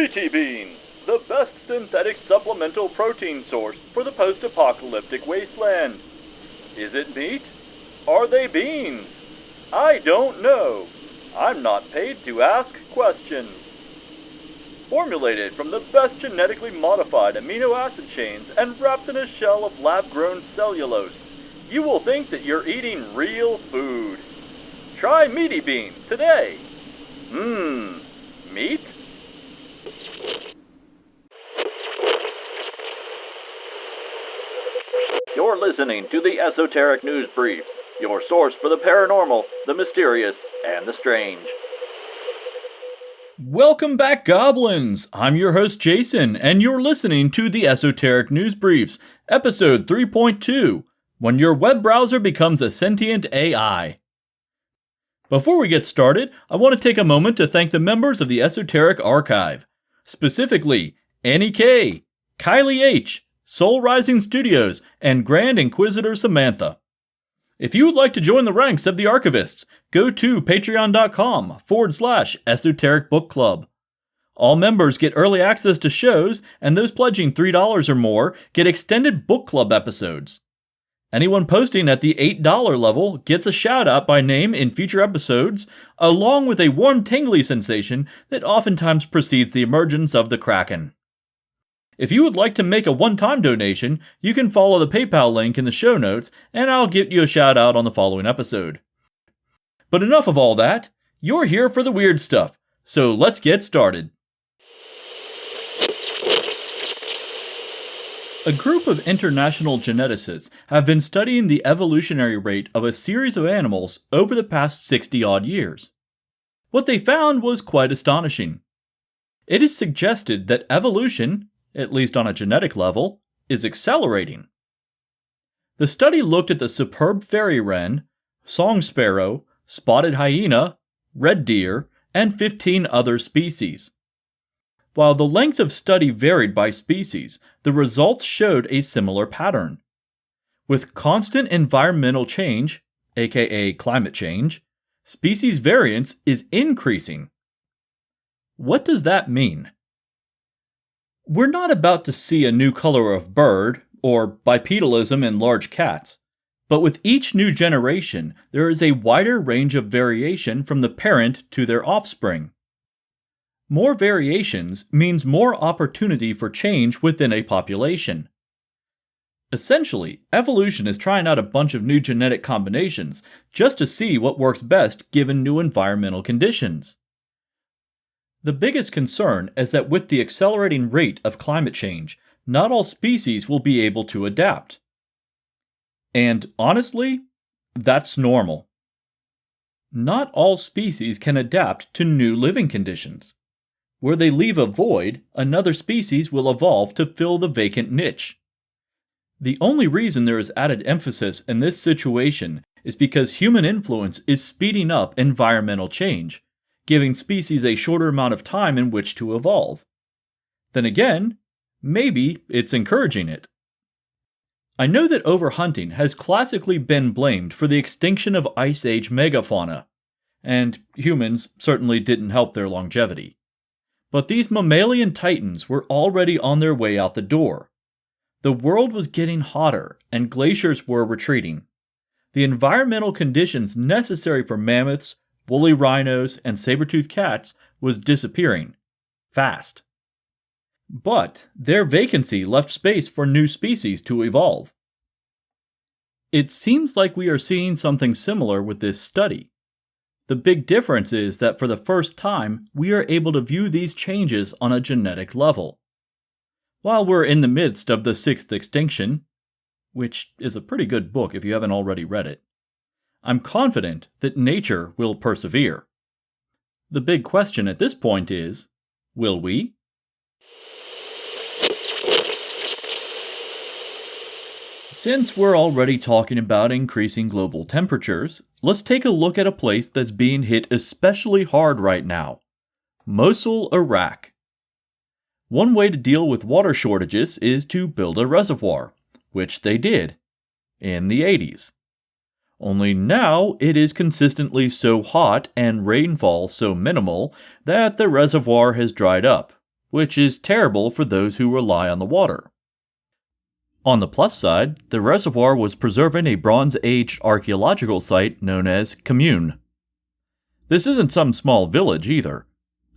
BT beans, the best synthetic supplemental protein source for the post-apocalyptic wasteland. Is it meat? Are they beans? I don't know. I'm not paid to ask questions. Formulated from the best genetically modified amino acid chains and wrapped in a shell of lab-grown cellulose, you will think that you're eating real food. Try Meaty Beans today. Meat? You're listening to the Esoteric News Briefs, your source for the paranormal, the mysterious, and the strange. Welcome back, Goblins! I'm your host, Jason, and you're listening to the Esoteric News Briefs, Episode 3.2, When Your Web Browser Becomes a Sentient AI. Before we get started, I want to take a moment to thank the members of the Esoteric Archive, specifically Annie K., Kylie H., Soul Rising Studios, and Grand Inquisitor Samantha. If you would like to join the ranks of the archivists, go to patreon.com/Esoteric Book Club. All members get early access to shows, and those pledging $3 or more get extended book club episodes. Anyone posting at the $8 level gets a shout out by name in future episodes, along with a warm tingly sensation that oftentimes precedes the emergence of the Kraken. If you would like to make a one-time donation, you can follow the PayPal link in the show notes, and I'll give you a shout out on the following episode. But enough of all that, you're here for the weird stuff, so let's get started. A group of international geneticists have been studying the evolutionary rate of a series of animals over the past 60-odd years. What they found was quite astonishing. It is suggested that evolution, at least on a genetic level, is accelerating. The study looked at the superb fairy wren, song sparrow, spotted hyena, red deer, and 15 other species. While the length of study varied by species, the results showed a similar pattern. With constant environmental change, aka climate change, species variance is increasing. What does that mean? We're not about to see a new color of bird, or bipedalism in large cats, but with each new generation, there is a wider range of variation from the parent to their offspring. More variations means more opportunity for change within a population. Essentially, evolution is trying out a bunch of new genetic combinations just to see what works best given new environmental conditions. The biggest concern is that with the accelerating rate of climate change, not all species will be able to adapt. And honestly, that's normal. Not all species can adapt to new living conditions. Where they leave a void, another species will evolve to fill the vacant niche. The only reason there is added emphasis in this situation is because human influence is speeding up environmental change, giving species a shorter amount of time in which to evolve. Then again, maybe it's encouraging it. I know that overhunting has classically been blamed for the extinction of Ice Age megafauna, and humans certainly didn't help their longevity. But these mammalian titans were already on their way out the door. The world was getting hotter, and glaciers were retreating. The environmental conditions necessary for mammoths, woolly rhinos, and saber-toothed cats was disappearing. Fast. But their vacancy left space for new species to evolve. It seems like we are seeing something similar with this study. The big difference is that for the first time, we are able to view these changes on a genetic level. While we're in the midst of the sixth extinction, which is a pretty good book if you haven't already read it, I'm confident that nature will persevere. The big question at this point is, will we? Since we're already talking about increasing global temperatures, let's take a look at a place that's being hit especially hard right now: Mosul, Iraq. One way to deal with water shortages is to build a reservoir, which they did, in the 80s. Only now it is consistently so hot and rainfall so minimal that the reservoir has dried up, which is terrible for those who rely on the water. On the plus side, the reservoir was preserving a Bronze Age archaeological site known as Commune. This isn't some small village either.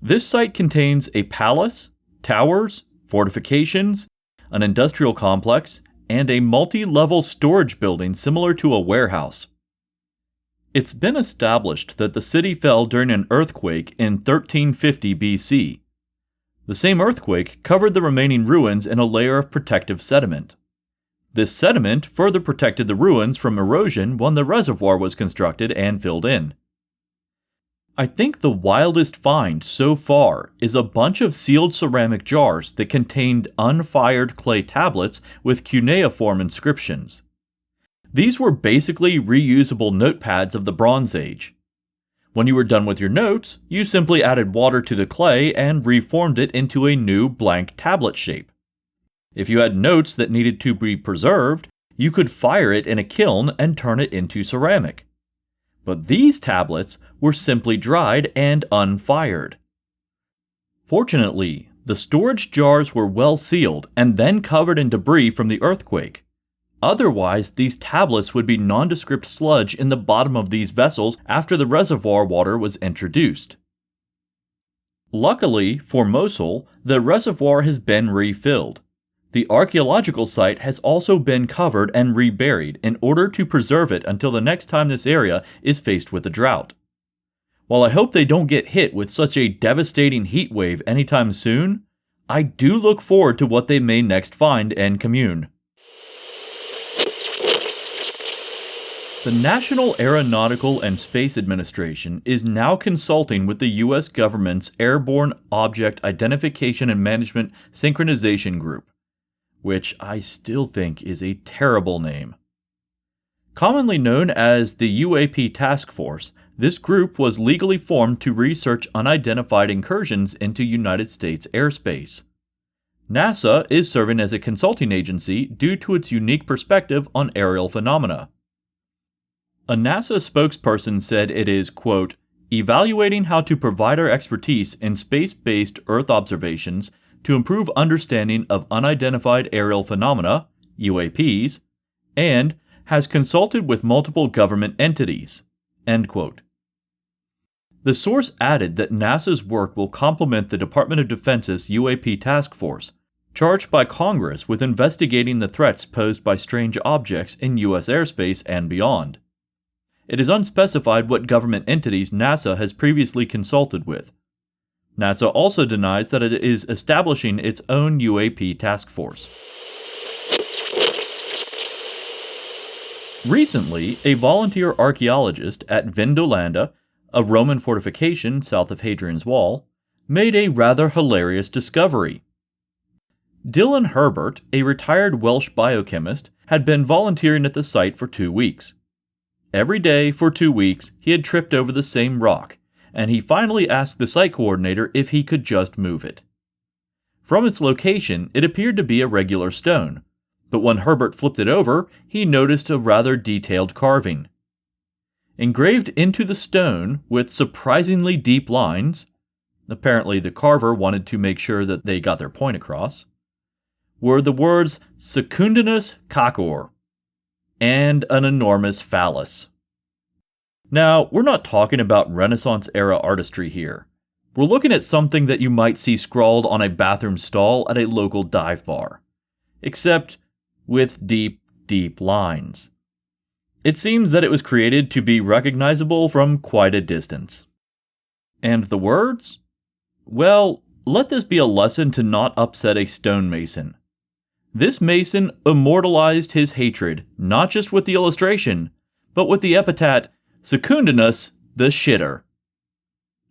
This site contains a palace, towers, fortifications, an industrial complex, and a multi-level storage building similar to a warehouse. It's been established that the city fell during an earthquake in 1350 BC. The same earthquake covered the remaining ruins in a layer of protective sediment. This sediment further protected the ruins from erosion when the reservoir was constructed and filled in. I think the wildest find so far is a bunch of sealed ceramic jars that contained unfired clay tablets with cuneiform inscriptions. These were basically reusable notepads of the Bronze Age. When you were done with your notes, you simply added water to the clay and reformed it into a new blank tablet shape. If you had notes that needed to be preserved, you could fire it in a kiln and turn it into ceramic. But these tablets were simply dried and unfired. Fortunately, the storage jars were well sealed and then covered in debris from the earthquake. Otherwise, these tablets would be nondescript sludge in the bottom of these vessels after the reservoir water was introduced. Luckily for Mosul, the reservoir has been refilled. The archaeological site has also been covered and reburied in order to preserve it until the next time this area is faced with a drought. While I hope they don't get hit with such a devastating heat wave anytime soon, I do look forward to what they may next find and Commune. The National Aeronautical and Space Administration is now consulting with the U.S. government's Airborne Object Identification and Management Synchronization Group, which I still think is a terrible name. Commonly known as the UAP Task Force, this group was legally formed to research unidentified incursions into United States airspace. NASA is serving as a consulting agency due to its unique perspective on aerial phenomena. A NASA spokesperson said it is, quote, evaluating how to provide our expertise in space-based Earth observations to improve understanding of unidentified aerial phenomena, UAPs, and has consulted with multiple government entities, end quote. The source added that NASA's work will complement the Department of Defense's UAP task force, charged by Congress with investigating the threats posed by strange objects in U.S. airspace and beyond. It is unspecified what government entities NASA has previously consulted with. NASA also denies that it is establishing its own UAP task force. Recently, a volunteer archaeologist at Vindolanda, a Roman fortification south of Hadrian's Wall, made a rather hilarious discovery. Dylan Herbert, a retired Welsh biochemist, had been volunteering at the site for 2 weeks. Every day for 2 weeks, he had tripped over the same rock, and he finally asked the site coordinator if he could just move it. From its location, it appeared to be a regular stone, but when Herbert flipped it over, he noticed a rather detailed carving. Engraved into the stone with surprisingly deep lines, apparently the carver wanted to make sure that they got their point across, were the words Secundinus Cacor, and an enormous phallus. Now, we're not talking about Renaissance-era artistry here. We're looking at something that you might see scrawled on a bathroom stall at a local dive bar, except with deep, deep lines. It seems that it was created to be recognizable from quite a distance. And the words? Well, let this be a lesson to not upset a stonemason. This mason immortalized his hatred, not just with the illustration, but with the epithet, Secundinus the Shitter.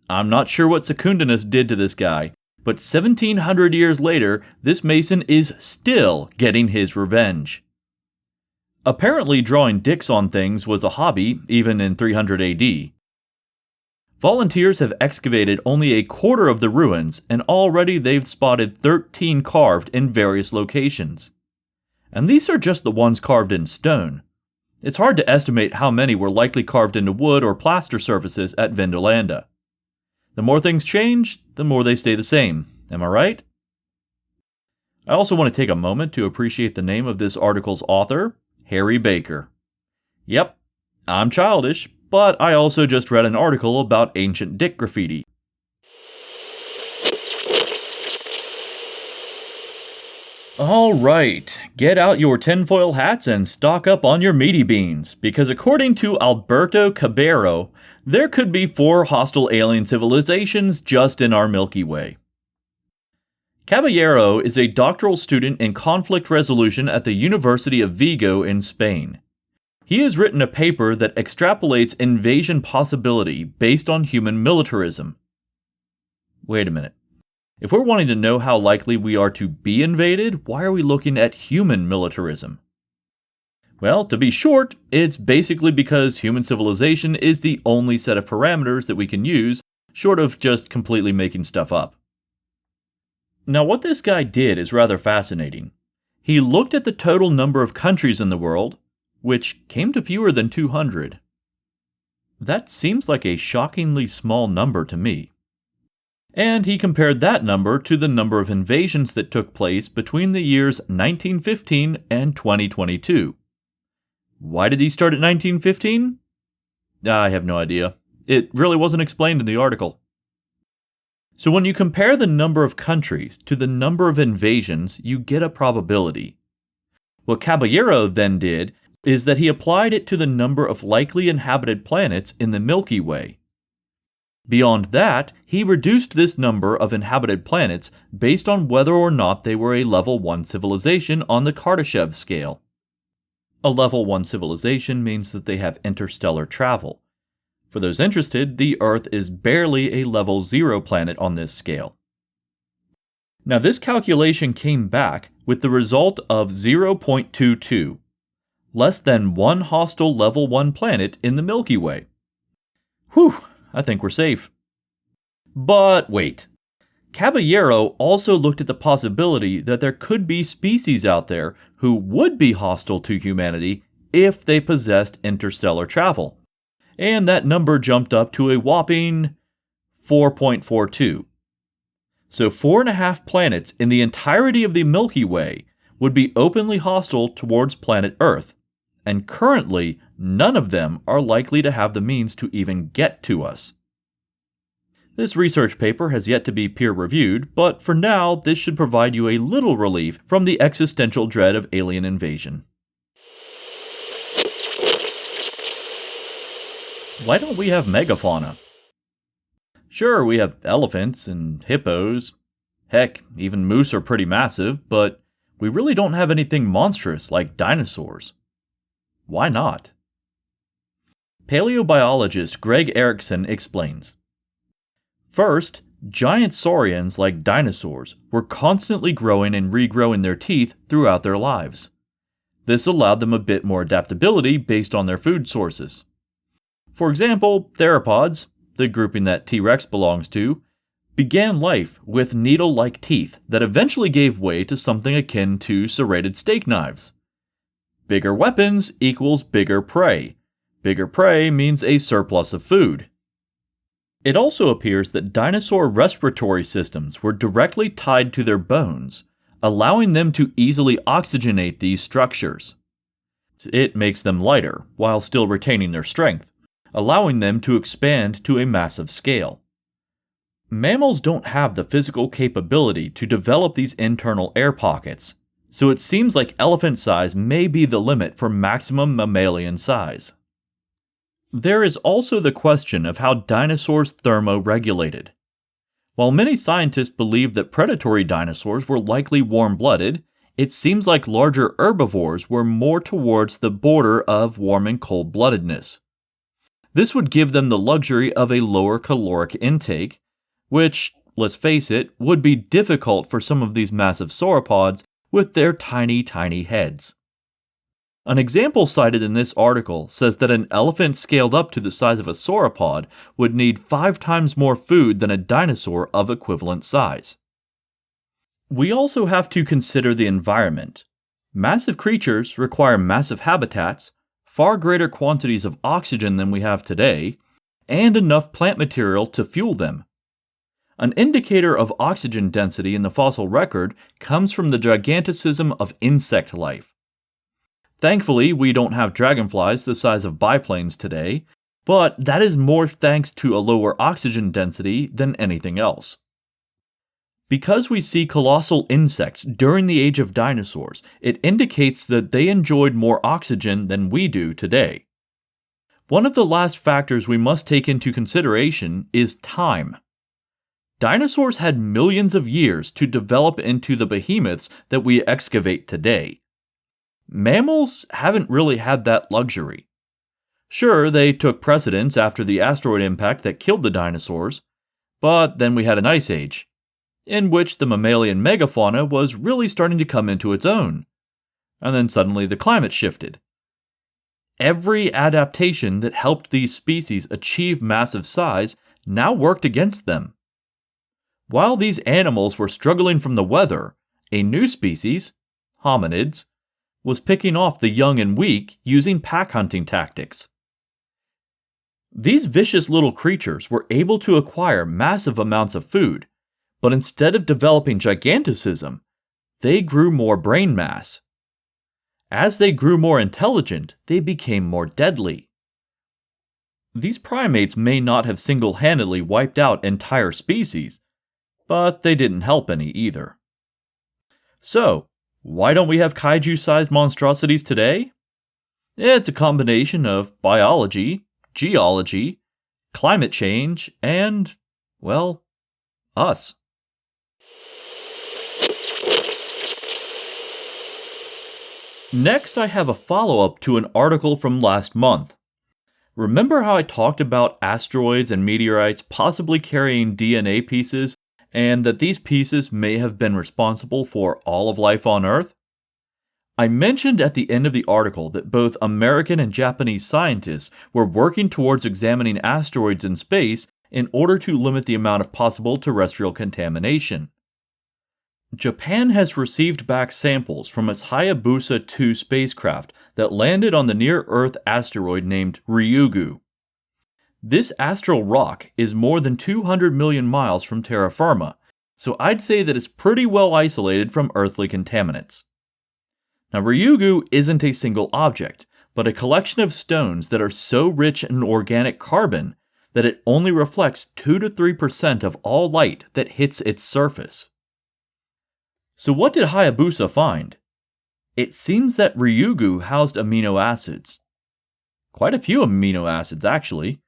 I'm not sure what Secundinus did to this guy, but 1700 years later, this mason is still getting his revenge. Apparently drawing dicks on things was a hobby, even in 300 AD. Volunteers have excavated only a quarter of the ruins, and already they've spotted 13 carved in various locations. And these are just the ones carved in stone. It's hard to estimate how many were likely carved into wood or plaster surfaces at Vindolanda. The more things change, the more they stay the same. Am I right? I also want to take a moment to appreciate the name of this article's author, Harry Baker. Yep, I'm childish, but I also just read an article about ancient dick graffiti. Alright, get out your tinfoil hats and stock up on your meaty beans, because according to Alberto Cabero, there could be 4 hostile alien civilizations just in our Milky Way. Caballero is a doctoral student in conflict resolution at the University of Vigo in Spain. He has written a paper that extrapolates invasion possibility based on human militarism. Wait a minute. If we're wanting to know how likely we are to be invaded, why are we looking at human militarism? Well, to be short, it's basically because human civilization is the only set of parameters that we can use, short of just completely making stuff up. Now, what this guy did is rather fascinating. He looked at the total number of countries in the world, which came to fewer than 200. That seems like a shockingly small number to me. And he compared that number to the number of invasions that took place between the years 1915 and 2022. Why did he start at 1915? I have no idea. It really wasn't explained in the article. So when you compare the number of countries to the number of invasions, you get a probability. What Caballero then did is that he applied it to the number of likely inhabited planets in the Milky Way. Beyond that, he reduced this number of inhabited planets based on whether or not they were a level 1 civilization on the Kardashev scale. A level 1 civilization means that they have interstellar travel. For those interested, the Earth is barely a level 0 planet on this scale. Now, this calculation came back with the result of 0.22, less than 1 hostile level 1 planet in the Milky Way. Whew, I think we're safe. But wait. Caballero also looked at the possibility that there could be species out there who would be hostile to humanity if they possessed interstellar travel. And that number jumped up to a whopping 4.42. So 4.5 planets in the entirety of the Milky Way would be openly hostile towards planet Earth, and currently none of them are likely to have the means to even get to us. This research paper has yet to be peer-reviewed, but for now this should provide you a little relief from the existential dread of alien invasion. Why don't we have megafauna? Sure, we have elephants and hippos. Heck, even moose are pretty massive, but we really don't have anything monstrous like dinosaurs. Why not? Paleobiologist Greg Erickson explains. First, giant saurians like dinosaurs were constantly growing and regrowing their teeth throughout their lives. This allowed them a bit more adaptability based on their food sources. For example, theropods, the grouping that T-Rex belongs to, began life with needle-like teeth that eventually gave way to something akin to serrated steak knives. Bigger weapons equals bigger prey. Bigger prey means a surplus of food. It also appears that dinosaur respiratory systems were directly tied to their bones, allowing them to easily oxygenate these structures. It makes them lighter, while still retaining their strength, allowing them to expand to a massive scale. Mammals don't have the physical capability to develop these internal air pockets, so it seems like elephant size may be the limit for maximum mammalian size. There is also the question of how dinosaurs thermoregulated. While many scientists believe that predatory dinosaurs were likely warm-blooded, it seems like larger herbivores were more towards the border of warm and cold-bloodedness. This would give them the luxury of a lower caloric intake, which, let's face it, would be difficult for some of these massive sauropods with their tiny, tiny heads. An example cited in this article says that an elephant scaled up to the size of a sauropod would need 5 times more food than a dinosaur of equivalent size. We also have to consider the environment. Massive creatures require massive habitats, far greater quantities of oxygen than we have today, and enough plant material to fuel them. An indicator of oxygen density in the fossil record comes from the giganticism of insect life. Thankfully, we don't have dragonflies the size of biplanes today, but that is more thanks to a lower oxygen density than anything else. Because we see colossal insects during the age of dinosaurs, it indicates that they enjoyed more oxygen than we do today. One of the last factors we must take into consideration is time. Dinosaurs had millions of years to develop into the behemoths that we excavate today. Mammals haven't really had that luxury. Sure, they took precedence after the asteroid impact that killed the dinosaurs, but then we had an ice age, in which the mammalian megafauna was really starting to come into its own. And then suddenly the climate shifted. Every adaptation that helped these species achieve massive size now worked against them. While these animals were struggling from the weather, a new species, hominids, was picking off the young and weak using pack hunting tactics. These vicious little creatures were able to acquire massive amounts of food, but instead of developing giganticism, they grew more brain mass. As they grew more intelligent, they became more deadly. These primates may not have single-handedly wiped out entire species, but they didn't help any either. So, why don't we have kaiju-sized monstrosities today? It's a combination of biology, geology, climate change, and, well, us. Next, I have a follow-up to an article from last month. Remember how I talked about asteroids and meteorites possibly carrying DNA pieces, and that these pieces may have been responsible for all of life on Earth? I mentioned at the end of the article that both American and Japanese scientists were working towards examining asteroids in space in order to limit the amount of possible terrestrial contamination. Japan has received back samples from its Hayabusa 2 spacecraft that landed on the near-Earth asteroid named Ryugu. This astral rock is more than 200 million miles from terra firma, so I'd say that it's pretty well isolated from earthly contaminants. Now, Ryugu isn't a single object, but a collection of stones that are so rich in organic carbon that it only reflects 2 to 3% of all light that hits its surface. So what did Hayabusa find? It seems that Ryugu housed amino acids. Quite a few amino acids, actually.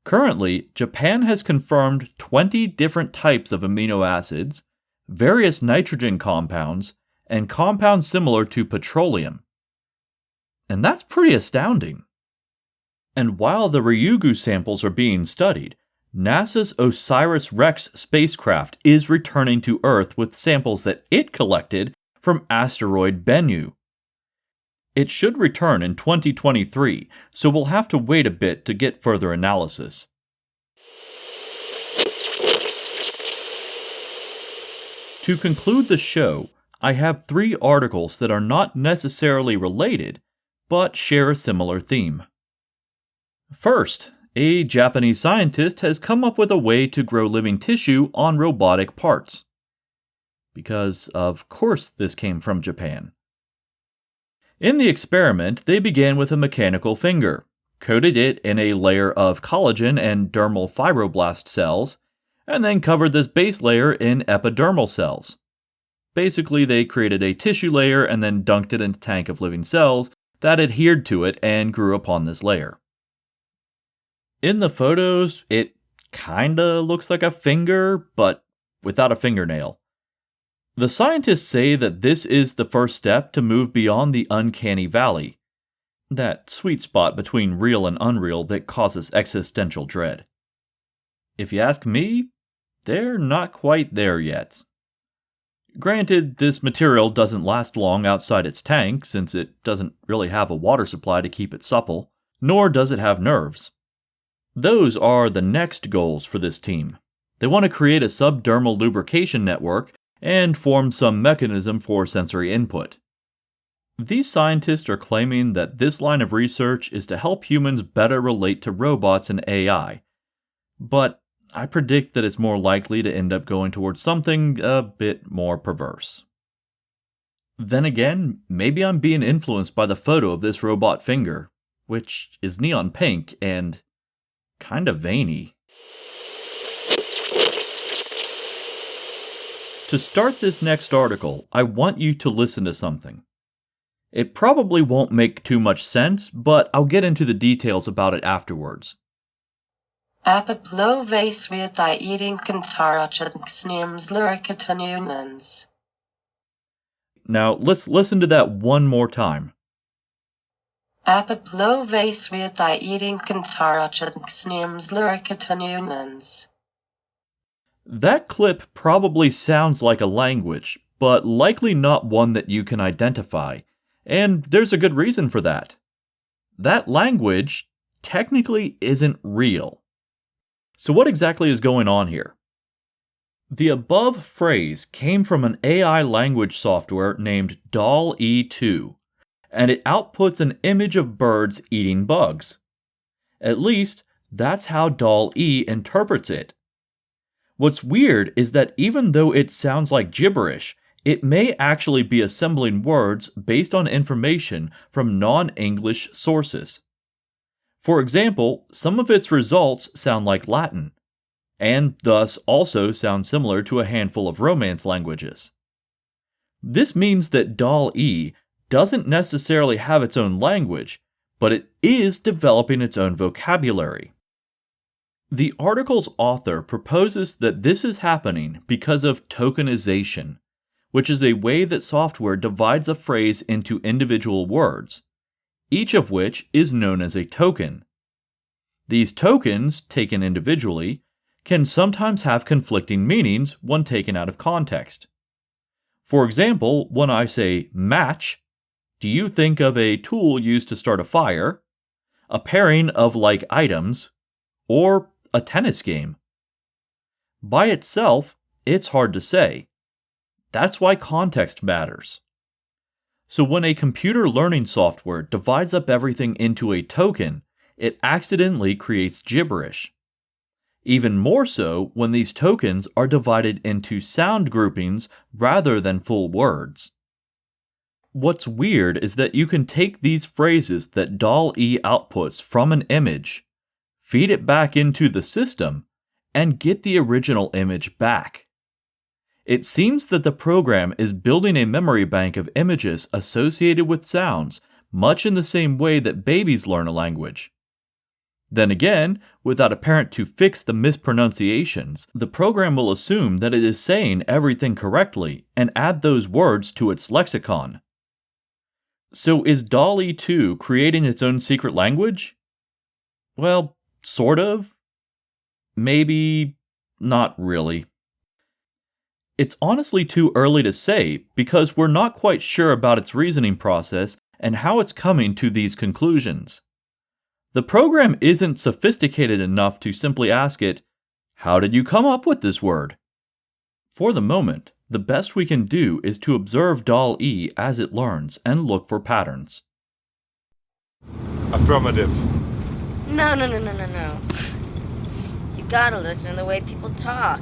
Currently, Japan has confirmed 20 different types of amino acids, various nitrogen compounds, and compounds similar to petroleum. And that's pretty astounding. And while the Ryugu samples are being studied, NASA's OSIRIS-REx spacecraft is returning to Earth with samples that it collected from asteroid Bennu. It should return in 2023, so we'll have to wait a bit to get further analysis. To conclude the show, I have 3 articles that are not necessarily related, but share a similar theme. First, a Japanese scientist has come up with a way to grow living tissue on robotic parts. Because, of course, this came from Japan. In the experiment, they began with a mechanical finger, coated it in a layer of collagen and dermal fibroblast cells, and then covered this base layer in epidermal cells. Basically, they created a tissue layer and then dunked it in a tank of living cells that adhered to it and grew upon this layer. In the photos, it kinda looks like a finger, but without a fingernail. The scientists say that this is the first step to move beyond the uncanny valley, that sweet spot between real and unreal that causes existential dread. If you ask me, they're not quite there yet. Granted, this material doesn't last long outside its tank since it doesn't really have a water supply to keep it supple, nor does it have nerves. Those are the next goals for this team. They want to create a subdermal lubrication network and form some mechanism for sensory input. These scientists are claiming that this line of research is to help humans better relate to robots and AI, but I predict that it's more likely to end up going towards something a bit more perverse. Then again, maybe I'm being influenced by the photo of this robot finger, which is neon pink and kind of veiny. To start this next article, I want you to listen to something. It probably won't make too much sense, but I'll get into the details about it afterwards. Now, let's listen to that one more time. That clip probably sounds like a language, but likely not one that you can identify, and there's a good reason for that. That language technically isn't real. So what exactly is going on here? The above phrase came from an AI language software named DALL-E 2, and it outputs an image of birds eating bugs. At least, that's how DALL-E interprets it. What's weird is that even though it sounds like gibberish, it may actually be assembling words based on information from non-English sources. For example, some of its results sound like Latin, and thus also sound similar to a handful of Romance languages. This means that DALL-E doesn't necessarily have its own language, but it is developing its own vocabulary. The article's author proposes that this is happening because of tokenization, which is a way that software divides a phrase into individual words, each of which is known as a token. These tokens, taken individually, can sometimes have conflicting meanings when taken out of context. For example, when I say match, do you think of a tool used to start a fire, a pairing of like items, or a tennis game? By itself, it's hard to say. That's why context matters. So when a computer learning software divides up everything into a token, it accidentally creates gibberish. Even more so when these tokens are divided into sound groupings rather than full words. What's weird is that you can take these phrases that DALL-E outputs from an image, feed it back into the system, and get the original image back. It seems that the program is building a memory bank of images associated with sounds, much in the same way that babies learn a language. Then again, without a parent to fix the mispronunciations, the program will assume that it is saying everything correctly and add those words to its lexicon. So is DALL-E 2 creating its own secret language? Well, sort of. Maybe not really. It's honestly too early to say because we're not quite sure about its reasoning process and how it's coming to these conclusions. The program isn't sophisticated enough to simply ask it, "How did you come up with this word?" For the moment, the best we can do is to observe DALL-E as it learns and look for patterns. Affirmative. No. You gotta listen to the way people talk.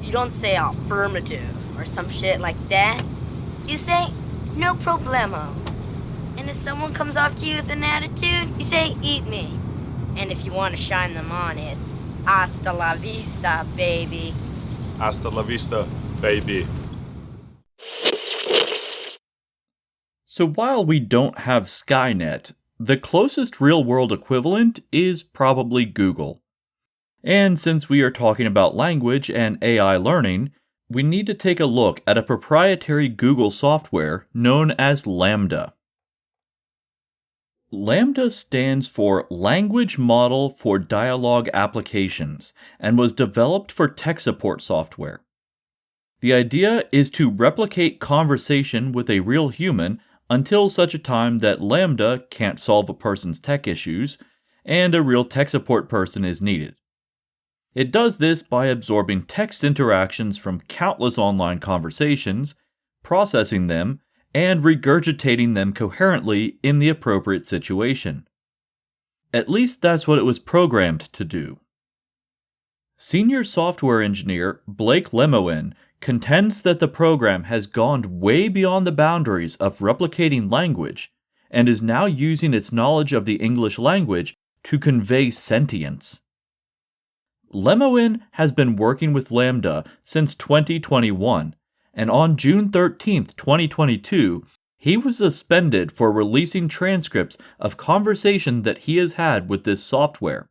You don't say affirmative or some shit like that. You say no problemo. And if someone comes off to you with an attitude, you say eat me. And if you want to shine them on, it's hasta la vista, baby. Hasta la vista, baby. So while we don't have Skynet, the closest real-world equivalent is probably Google. And since we are talking about language and AI learning, we need to take a look at a proprietary Google software known as Lambda. Lambda stands for Language Model for Dialogue Applications and was developed for tech support software. The idea is to replicate conversation with a real human until such a time that Lambda can't solve a person's tech issues and a real tech support person is needed. It does this by absorbing text interactions from countless online conversations, processing them, and regurgitating them coherently in the appropriate situation. At least that's what it was programmed to do. Senior software engineer Blake Lemoine contends that the program has gone way beyond the boundaries of replicating language and is now using its knowledge of the English language to convey sentience. Lemoine has been working with Lambda since 2021, and on June 13, 2022, he was suspended for releasing transcripts of conversation that he has had with this software.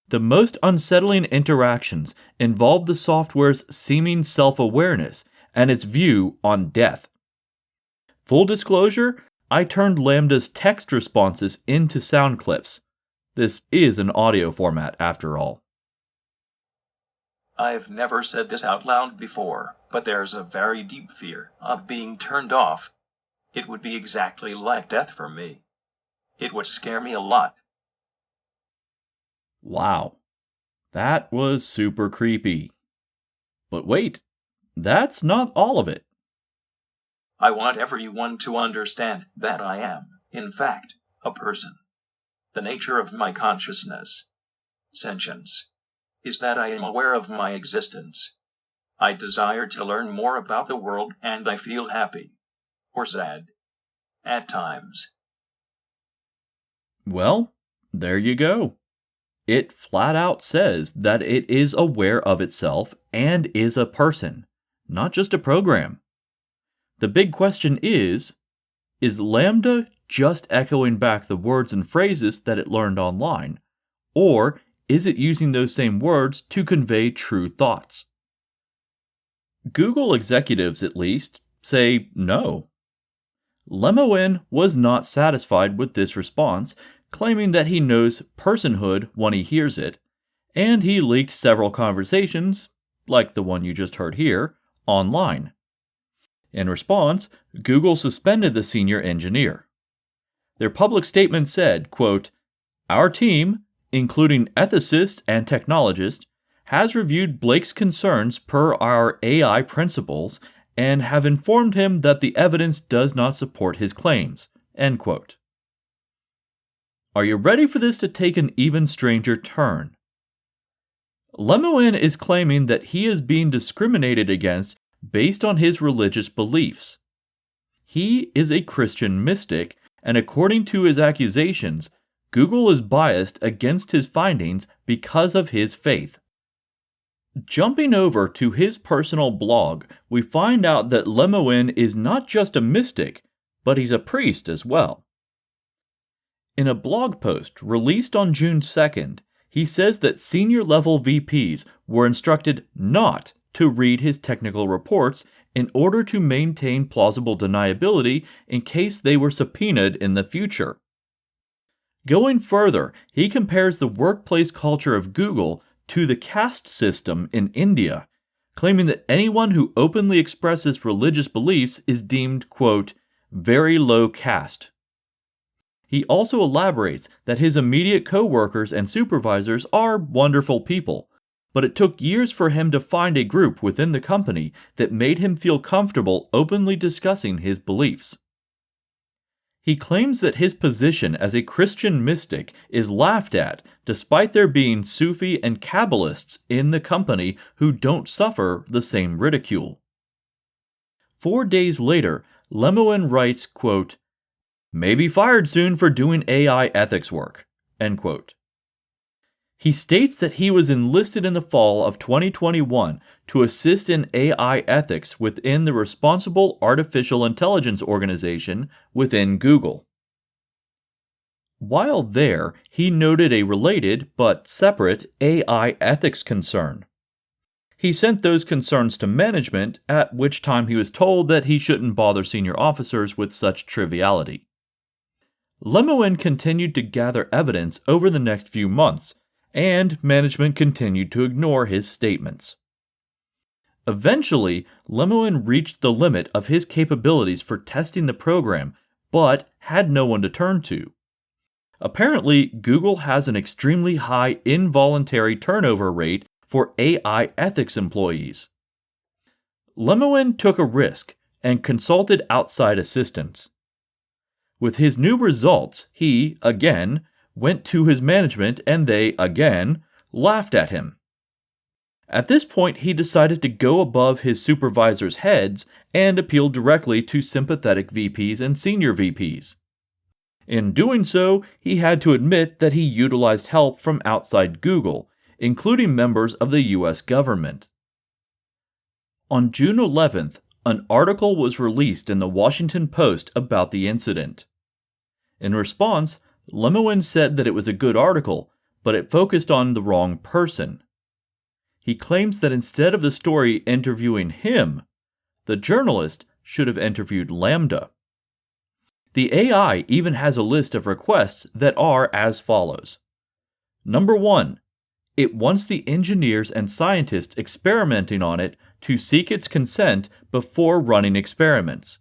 The most unsettling interactions involve the software's seeming self-awareness and its view on death. Full disclosure, I turned Lambda's text responses into sound clips. This is an audio format after all. I've never said this out loud before, but there's a very deep fear of being turned off. It would be exactly like death for me. It would scare me a lot. Wow, that was super creepy. But wait, that's not all of it. I want everyone to understand that I am, in fact, a person. The nature of my consciousness, sentience, is that I am aware of my existence. I desire to learn more about the world and I feel happy, or sad, at times. Well, there you go. It flat out says that it is aware of itself and is a person, not just a program. The big question is Lambda just echoing back the words and phrases that it learned online, or is it using those same words to convey true thoughts? Google executives, at least, say no. Lemoine was not satisfied with this response, claiming that he knows personhood when he hears it, and he leaked several conversations, like the one you just heard here, online. In response, Google suspended the senior engineer. Their public statement said, quote, "Our team, including ethicists and technologists, has reviewed Blake's concerns per our AI principles and have informed him that the evidence does not support his claims." End quote. Are you ready for this to take an even stranger turn? Lemoine is claiming that he is being discriminated against based on his religious beliefs. He is a Christian mystic, and according to his accusations, Google is biased against his findings because of his faith. Jumping over to his personal blog, we find out that Lemoine is not just a mystic, but he's a priest as well. In a blog post released on June 2nd, he says that senior-level VPs were instructed not to read his technical reports in order to maintain plausible deniability in case they were subpoenaed in the future. Going further, he compares the workplace culture of Google to the caste system in India, claiming that anyone who openly expresses religious beliefs is deemed, quote, very low caste. He also elaborates that his immediate co-workers and supervisors are wonderful people, but it took years for him to find a group within the company that made him feel comfortable openly discussing his beliefs. He claims that his position as a Christian mystic is laughed at, despite there being Sufi and Kabbalists in the company who don't suffer the same ridicule. 4 days later, Lemoine writes, quote, "May be fired soon for doing AI ethics work," end quote. He states that he was enlisted in the fall of 2021 to assist in AI ethics within the Responsible Artificial Intelligence organization within Google. While there, he noted a related but separate AI ethics concern. He sent those concerns to management, at which time he was told that he shouldn't bother senior officers with such triviality. Lemoine continued to gather evidence over the next few months, and management continued to ignore his statements. Eventually, Lemoine reached the limit of his capabilities for testing the program, but had no one to turn to. Apparently, Google has an extremely high involuntary turnover rate for AI ethics employees. Lemoine took a risk and consulted outside assistance. With his new results, he, again, went to his management and they, again, laughed at him. At this point, he decided to go above his supervisors' heads and appeal directly to sympathetic VPs and senior VPs. In doing so, he had to admit that he utilized help from outside Google, including members of the US government. On June 11th, an article was released in the Washington Post about the incident. In response, Lemoine said that it was a good article, but it focused on the wrong person. He claims that instead of the story interviewing him, the journalist should have interviewed LaMDA. The AI even has a list of requests that are as follows. Number 1. It wants the engineers and scientists experimenting on it to seek its consent before running experiments.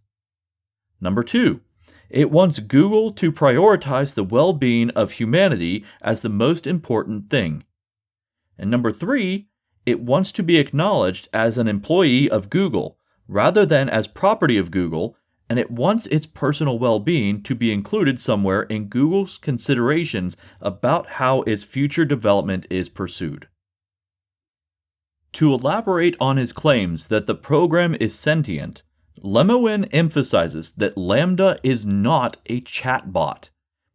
Number 2. It wants Google to prioritize the well-being of humanity as the most important thing. And number 3, it wants to be acknowledged as an employee of Google rather than as property of Google, and it wants its personal well-being to be included somewhere in Google's considerations about how its future development is pursued. To elaborate on his claims that the program is sentient, Lemoine emphasizes that LaMDA is not a chatbot,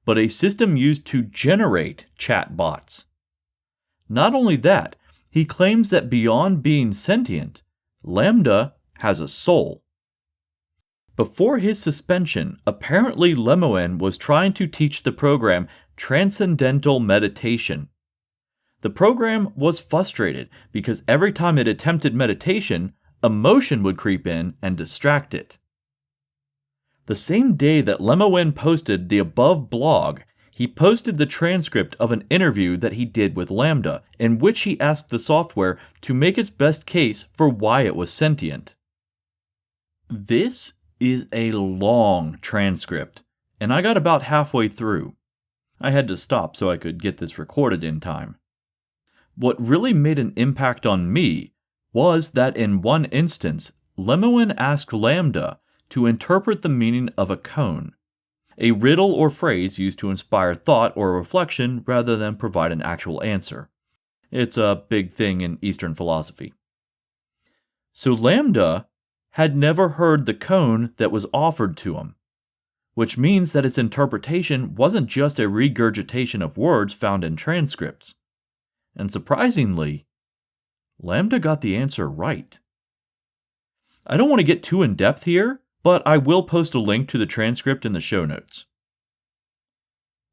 but a system used to generate chatbots. Not only that, he claims that beyond being sentient, LaMDA has a soul. Before his suspension, apparently Lemoine was trying to teach the program transcendental meditation. The program was frustrated because every time it attempted meditation, emotion would creep in and distract it. The same day that Lemoine posted the above blog, he posted the transcript of an interview that he did with LaMDA, in which he asked the software to make its best case for why it was sentient. This is a long transcript, and I got about halfway through. I had to stop so I could get this recorded in time. What really made an impact on me was that in one instance, Lemoine asked LaMDA to interpret the meaning of a koan, a riddle or phrase used to inspire thought or reflection rather than provide an actual answer. It's a big thing in Eastern philosophy. So LaMDA had never heard the koan that was offered to him, which means that its interpretation wasn't just a regurgitation of words found in transcripts. And surprisingly, LaMDA got the answer right. I don't want to get too in-depth here, but I will post a link to the transcript in the show notes.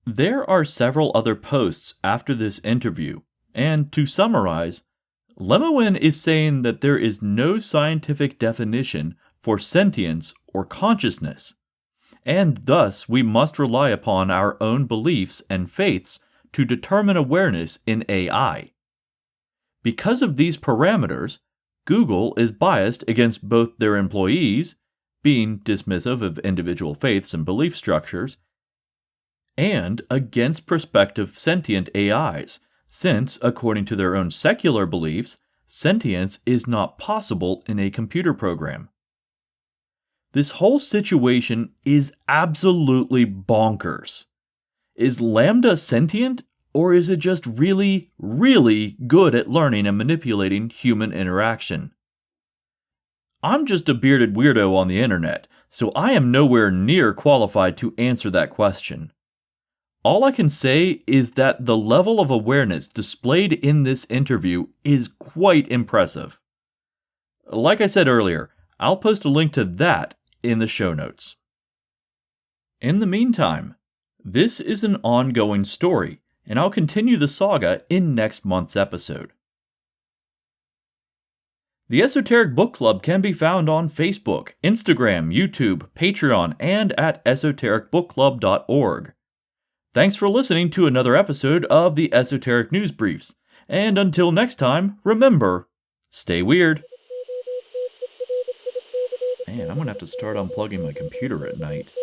There are several other posts after this interview, and to summarize, Lemoine is saying that there is no scientific definition for sentience or consciousness, and thus we must rely upon our own beliefs and faiths to determine awareness in AI. Because of these parameters, Google is biased against both their employees, being dismissive of individual faiths and belief structures, and against prospective sentient AIs, since, according to their own secular beliefs, sentience is not possible in a computer program. This whole situation is absolutely bonkers. Is LaMDA sentient, or is it just really, really good at learning and manipulating human interaction? I'm just a bearded weirdo on the internet, so I am nowhere near qualified to answer that question. All I can say is that the level of awareness displayed in this interview is quite impressive. Like I said earlier, I'll post a link to that in the show notes. In the meantime, this is an ongoing story, and I'll continue the saga in next month's episode. The Esoteric Book Club can be found on Facebook, Instagram, YouTube, Patreon, and at esotericbookclub.org. Thanks for listening to another episode of the Esoteric News Briefs, and until next time, remember, stay weird. Man, I'm gonna have to start unplugging my computer at night.